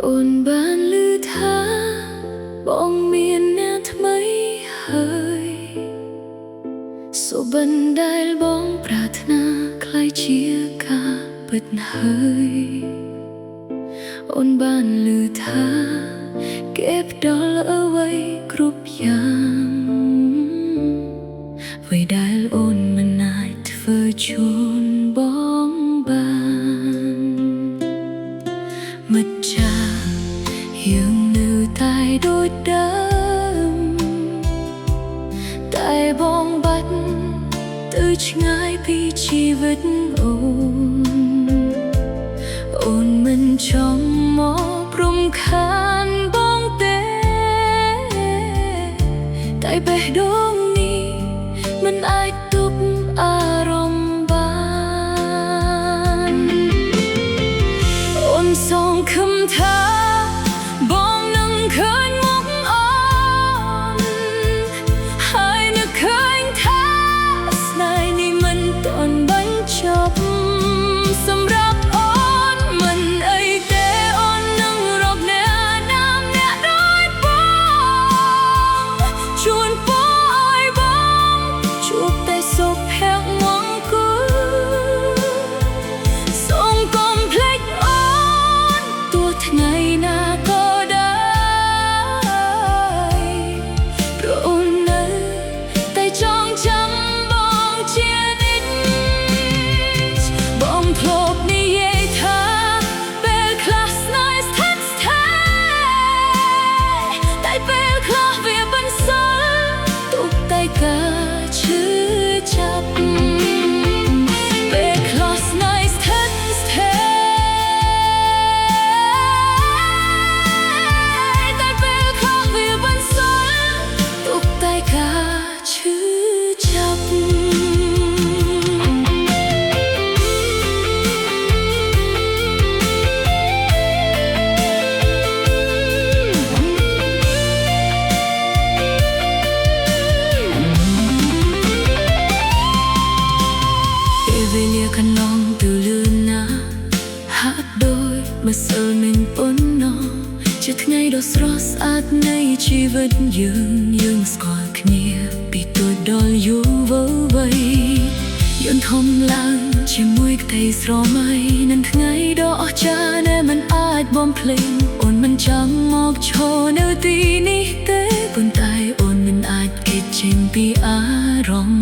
អូនបានឮថាបងមានអ្នកថ្មីហើយសុបិនដែលបងប្រាថ្នាคล้ายជាការពិតហើយអូនបានឮថាគេផ្ដល់អ្វីគ្រប់យ៉ាងអ្វីដែលអូនមិនអាចធ្វើជូនបងបានមិត្តចាយើងនៅតែដូចដើមតែបងបាត់ទៅឆ្ងាយពីជីវិតអូនមិនចង់មករំខានបងទេតែបេះដូងនេះមិនអាចទប់អារម្មណ៍បានអូនសងខំថាបងនឹងឃើញមុខអូនហើយនឹកឃើញថាស្នេហ៍នេះមិនទាន់បញ្ចប់សម្រាប់អូនមិនអីទេអូននឹងរកអ្នកណាម្នាក់ដូចបងជួនពរឲ្យបងជួបតែសុភមង្គលសូមកុំភ្លេចអូនទោះថ្ងៃណាក៏ដែរព្រោះអូននៅតែចងចាំបងជានិច្ចបងធ្លាប់និយាយថាពេលខ្លះស្នេហ៍ស្ថិតស្ថេរតែពេលខ្លះវាបន្សល់ទុកតែការឈឺចាប់ពេលខ្លះស្នេហ៍ស្ថិតស្ថេរតែពេលខ្លះវាបន្សល់ទុកតែការឈឺចាប់វេលាកន្លងទៅលឿនណាស់ហាក់ដូចម្សិលមិញប៉ុណ្ណោះជាថ្ងៃដ៏ស្រស់ស្អាតនៃជីវិតយើងស្គាល់គ្នាពីទូចដល់យូរវ័យយើងធំឡើងជាមួយក្តីស្រមៃនឹងថ្ងៃដ៏អស្ចារ្យដែលមិនអាចបំភ្លេចអូនមិនចង់មកឈរនៅទីនេះទេប៉ុន្តែអូនមិនអាចគេចចេញពីអារម្មណ៍